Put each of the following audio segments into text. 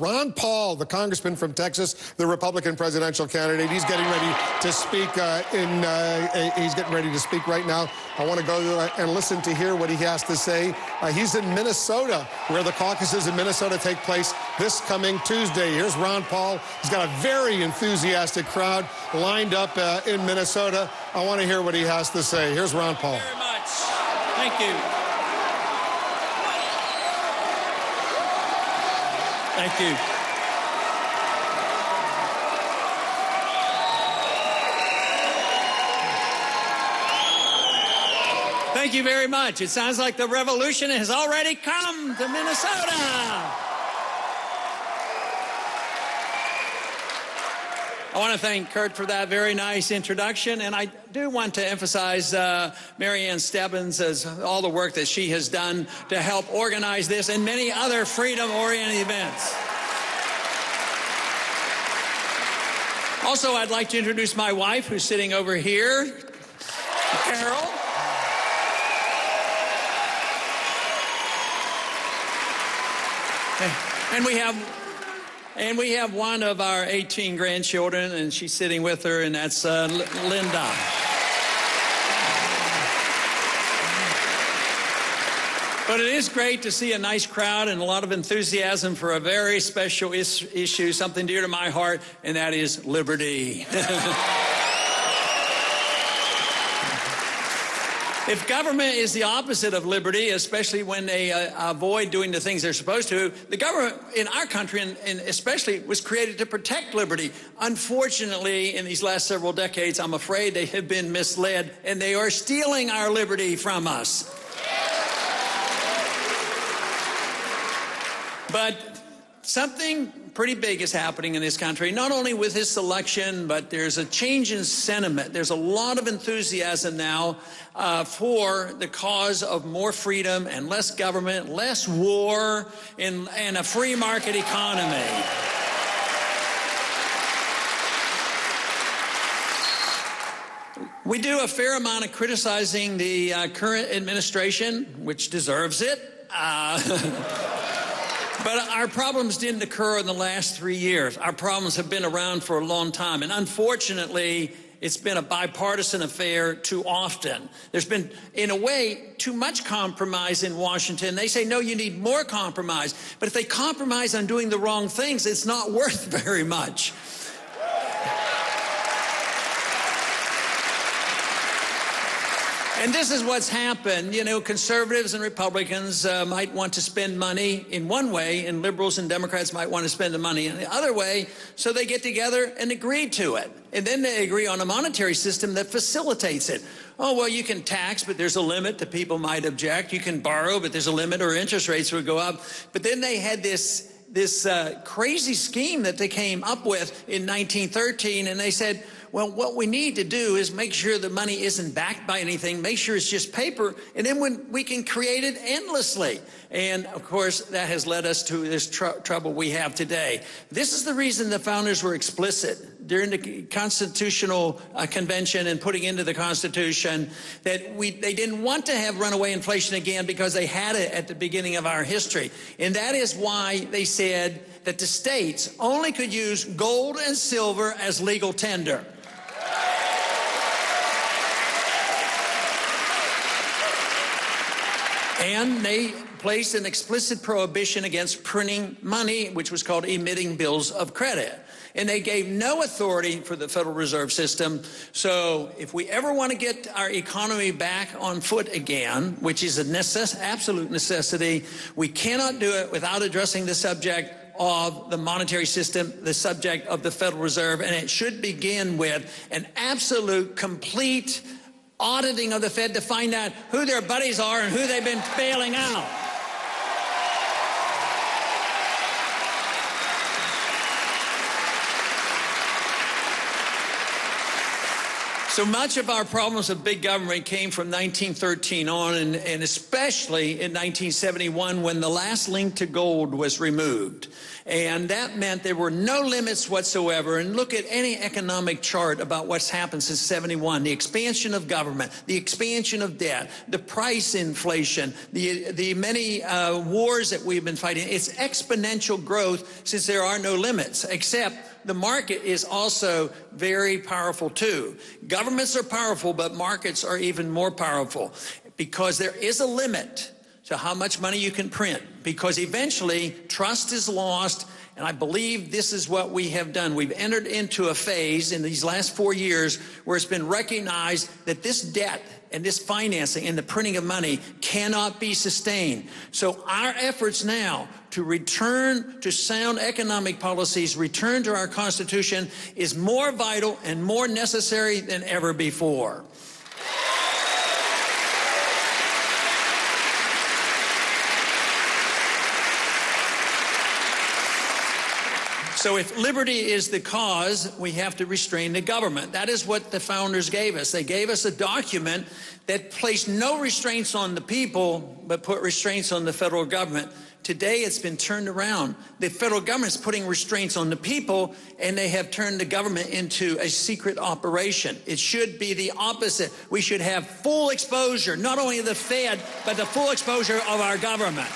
Ron Paul, the congressman from Texas, the Republican presidential candidate, he's getting ready to speak. He's getting ready to speak right now. I want to go and listen to hear what he has to say. He's in Minnesota, where the caucuses in Minnesota take place this coming Tuesday. Here's Ron Paul. He's got a very enthusiastic crowd lined up in Minnesota. I want to hear what he has to say. Here's Ron Paul. Thank you very much. Thank you. Thank you. Thank you very much. It sounds like the revolution has already come to Minnesota. I want to thank Kurt for that very nice introduction, and I do want to emphasize Marianne Stebbins as all the work that she has done to help organize this and many other freedom-oriented events. Also, I'd like to introduce my wife, who's sitting over here, Carol. And we have one of our 18 grandchildren, and she's sitting with her, and that's Linda. But it is great to see a nice crowd and a lot of enthusiasm for a very special issue, something dear to my heart, and that is liberty. If government is the opposite of liberty, especially when they avoid doing the things they're supposed to, the government in our country, and especially, was created to protect liberty. Unfortunately, in these last several decades, I'm afraid they have been misled, and they are stealing our liberty from us. But something pretty big is happening in this country, not only with his selection, but there's a change in sentiment. There's a lot of enthusiasm now for the cause of more freedom and less government, less war, and a free market economy. We do a fair amount of criticizing the current administration, which deserves it. But our problems didn't occur in the last 3 years. Our problems have been around for a long time. And unfortunately, it's been a bipartisan affair too often. There's been, in a way, too much compromise in Washington. They say, no, you need more compromise. But if they compromise on doing the wrong things, it's not worth very much. And this is what's happened. You know, conservatives and Republicans might want to spend money in one way, and liberals and Democrats might want to spend the money in the other way, so they get together and agree to it. And then they agree on a monetary system that facilitates it. Oh, well, you can tax, but there's a limit that people might object. You can borrow, but there's a limit, or interest rates would go up. But then they had this crazy scheme that they came up with in 1913, and they said, well, what we need to do is make sure the money isn't backed by anything, make sure it's just paper, and then we can create it endlessly. And, of course, that has led us to this trouble we have today. This is the reason the founders were explicit during the Constitutional Convention and putting into the Constitution that they didn't want to have runaway inflation again because they had it at the beginning of our history. And that is why they said that the states only could use gold and silver as legal tender. And they placed an explicit prohibition against printing money, which was called emitting bills of credit. And they gave no authority for the Federal Reserve System. So if we ever want to get our economy back on foot again, which is an absolute necessity, we cannot do it without addressing the subject of the monetary system, the subject of the Federal Reserve. And it should begin with an absolute, complete auditing of the Fed to find out who their buddies are and who they've been bailing out. So much of our problems of big government came from 1913 on, and especially in 1971 when the last link to gold was removed. And that meant there were no limits whatsoever. And look at any economic chart about what's happened since 71. The expansion of government, the expansion of debt, the price inflation, the many wars that we've been fighting. It's exponential growth since there are no limits, except the market is also very powerful too. Governments are powerful, but markets are even more powerful because there is a limit to how much money you can print, because eventually trust is lost. And I believe this is what we have done. We've entered into a phase in these last 4 years where it's been recognized that this debt and this financing and the printing of money cannot be sustained. So our efforts now to return to sound economic policies, return to our Constitution, is more vital and more necessary than ever before. So if liberty is the cause, we have to restrain the government. That is what the founders gave us. They gave us a document that placed no restraints on the people, but put restraints on the federal government. Today, it's been turned around. The federal government is putting restraints on the people, and they have turned the government into a secret operation. It should be the opposite. We should have full exposure, not only of the Fed, but the full exposure of our government.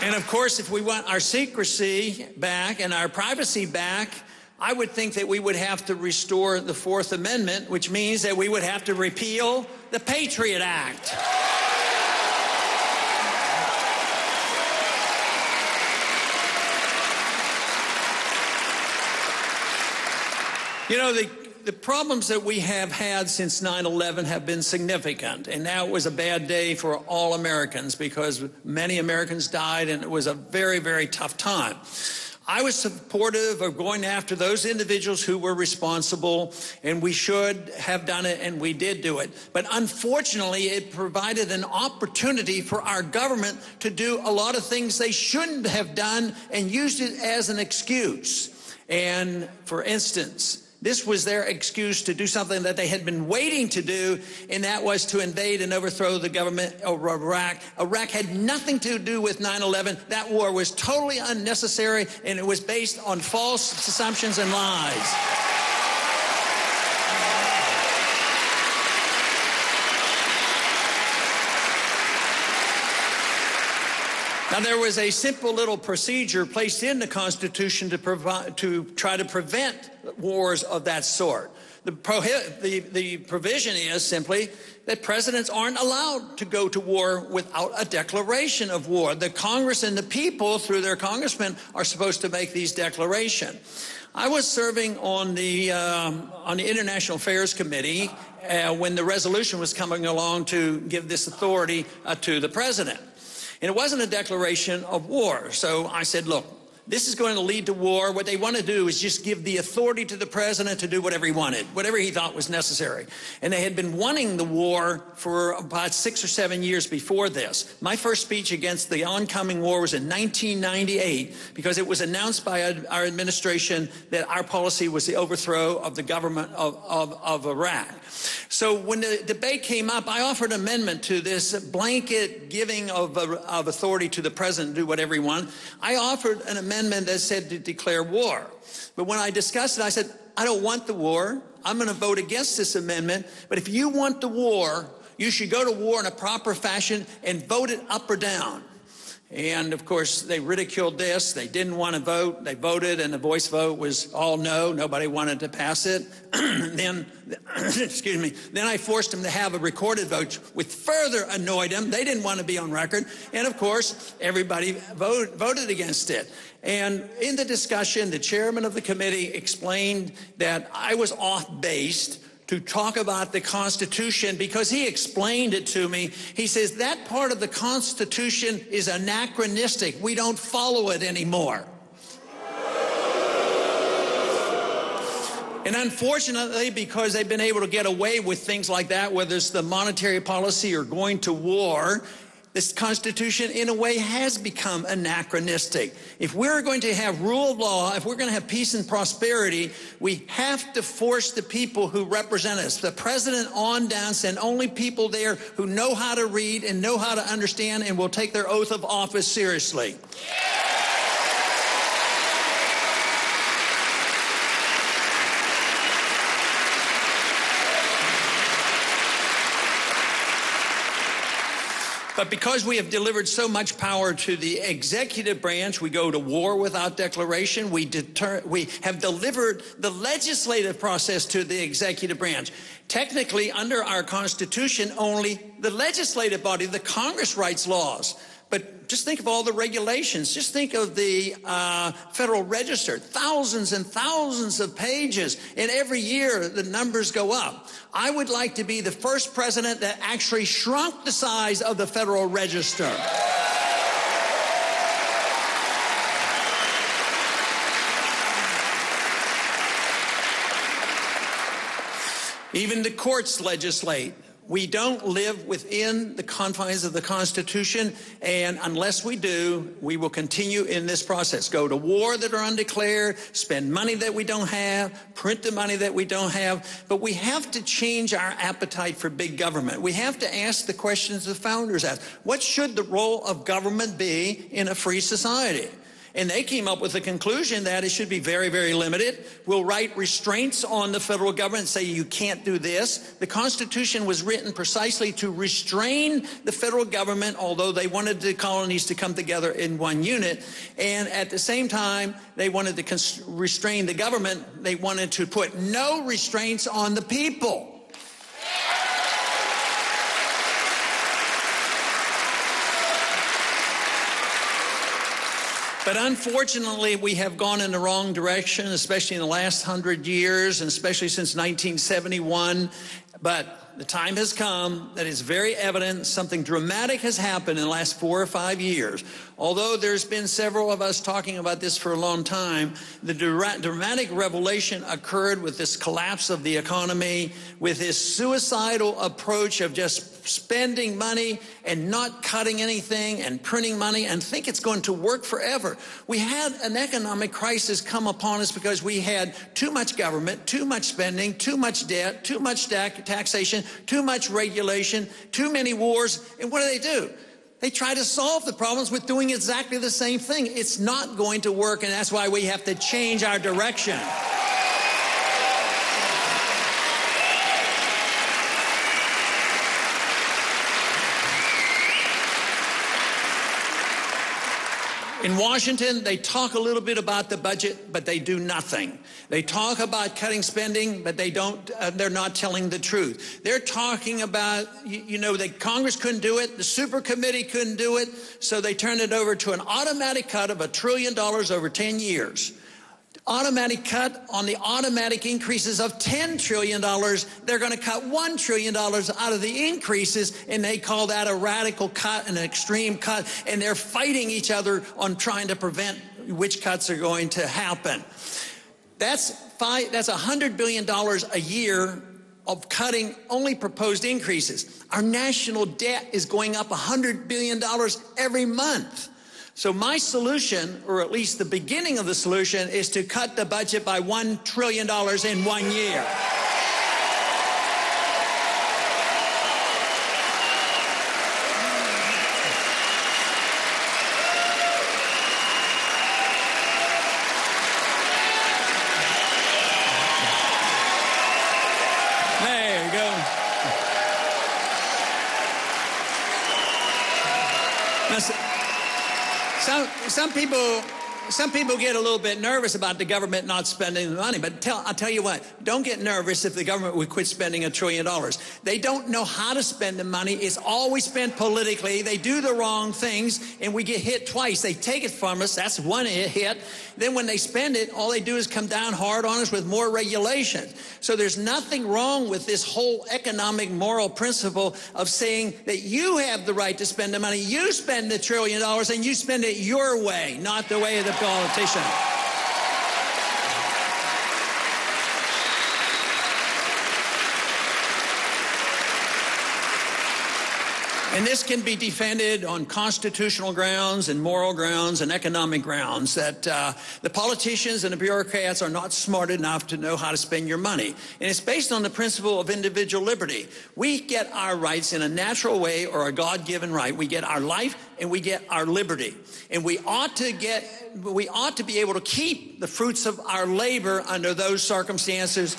And of course, if we want our secrecy back and our privacy back, I would think that we would have to restore the Fourth Amendment, which means that we would have to repeal the Patriot Act. You know, the problems that we have had since 9/11 have been significant, and now it was a bad day for all Americans because many Americans died, and it was a very, very tough time. I was supportive of going after those individuals who were responsible, and we should have done it, and we did do it. But unfortunately, it provided an opportunity for our government to do a lot of things they shouldn't have done and used it as an excuse. And for instance, this was their excuse to do something that they had been waiting to do, and that was to invade and overthrow the government of Iraq. Iraq had nothing to do with 9/11. That war was totally unnecessary, and it was based on false assumptions and lies. Now, there was a simple little procedure placed in the Constitution to try to prevent wars of that sort. The provision is simply that presidents aren't allowed to go to war without a declaration of war. The Congress and the people, through their congressmen, are supposed to make these declarations. I was serving on the International Affairs Committee when the resolution was coming along to give this authority to the president. And it wasn't a declaration of war. So I said, look, this is going to lead to war. What they want to do is just give the authority to the president to do whatever he wanted, whatever he thought was necessary. And they had been wanting the war for about 6 or 7 years before this. My first speech against the oncoming war was in 1998 because it was announced by our administration that our policy was the overthrow of the government of Iraq. So when the debate came up, I offered an amendment to this blanket giving of authority to the president to do whatever he wanted. I offered an amendment that said to declare war. But when I discussed it, I said, I don't want the war. I'm going to vote against this amendment. But if you want the war, you should go to war in a proper fashion and vote it up or down. And, of course, they ridiculed this. They didn't want to vote. They voted, and the voice vote was all no. Nobody wanted to pass it. Then I forced them to have a recorded vote, which further annoyed them. They didn't want to be on record. And, of course, everybody voted against it. And in the discussion, the chairman of the committee explained that I was off-base to talk about the Constitution because he explained it to me. He says that part of the Constitution is anachronistic. We don't follow it anymore. And unfortunately, because they've been able to get away with things like that, whether it's the monetary policy or going to war, This Constitution, in a way, has become anachronistic. If we're going to have rule of law, if we're going to have peace and prosperity, we have to force the people who represent us, the president on down, send only people there who know how to read and know how to understand and will take their oath of office seriously. But because we have delivered so much power to the executive branch, we go to war without declaration. We have delivered the legislative process to the executive branch. Technically, under our Constitution, only the legislative body, the Congress, writes laws. But just think of all the regulations. Just think of the Federal Register, thousands and thousands of pages, and every year the numbers go up. I would like to be the first president that actually shrunk the size of the Federal Register. Even the courts legislate. We don't live within the confines of the Constitution, and unless we do, we will continue in this process. Go to war that are undeclared, spend money that we don't have, print the money that we don't have. But we have to change our appetite for big government. We have to ask the questions the founders asked. What should the role of government be in a free society? And they came up with the conclusion that it should be very, very limited. We'll write restraints on the federal government and say you can't do this. The Constitution was written precisely to restrain the federal government, although they wanted the colonies to come together in one unit. And at the same time, they wanted to restrain the government. They wanted to put no restraints on the people. But unfortunately, we have gone in the wrong direction, especially in the last 100 years, and especially since 1971. But the time has come that it's very evident something dramatic has happened in the last 4 or 5 years. Although there's been several of us talking about this for a long time, the dramatic revelation occurred with this collapse of the economy, with this suicidal approach of just spending money and not cutting anything and printing money and think it's going to work forever. We had an economic crisis come upon us because we had too much government, too much spending, too much debt, too much taxation, too much regulation, too many wars. And what do? They try to solve the problems with doing exactly the same thing. It's not going to work, and that's why we have to change our direction. In Washington, they talk a little bit about the budget, but they do nothing. They talk about cutting spending, but they're not telling the truth. They're talking about, that Congress couldn't do it, the super committee couldn't do it, so they turned it over to an automatic cut of $1 trillion over 10 years. Automatic cut on the automatic increases of $10 trillion. They're going to cut $1 trillion out of the increases, and they call that a radical cut, an extreme cut, and they're fighting each other on trying to prevent which cuts are going to happen. That's $100 billion a year of cutting only proposed increases. Our national debt is going up $100 billion every month. So my solution, or at least the beginning of the solution, is to cut the budget by $1 trillion in 1 year. There you go. Some people get a little bit nervous about the government not spending the money, but I'll tell you what, don't get nervous if the government would quit spending $1 trillion. They don't know how to spend the money. It's always spent politically. They do the wrong things, and we get hit twice. They take it from us. That's one hit. Then when they spend it, all they do is come down hard on us with more regulations. So there's nothing wrong with this whole economic moral principle of saying that you have the right to spend the money. You spend $1 trillion, and you spend it your way, not the way of the politician. And this can be defended on constitutional grounds and moral grounds and economic grounds, that the politicians and the bureaucrats are not smart enough to know how to spend your money. And it's based on the principle of individual liberty. We get our rights in a natural way, or a God-given right. We get our life and we get our liberty. And we ought to be able to keep the fruits of our labor under those circumstances.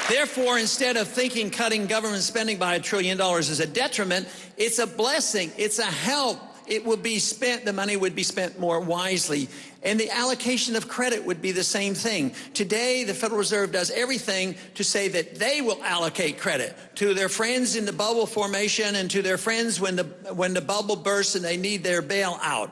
Therefore, instead of thinking cutting government spending by $1 trillion is a detriment, it's a blessing, it's a help. It would be spent, the money would be spent more wisely. And the allocation of credit would be the same thing. Today, the Federal Reserve does everything to say that they will allocate credit to their friends in the bubble formation and to their friends when the bubble bursts and they need their bailout.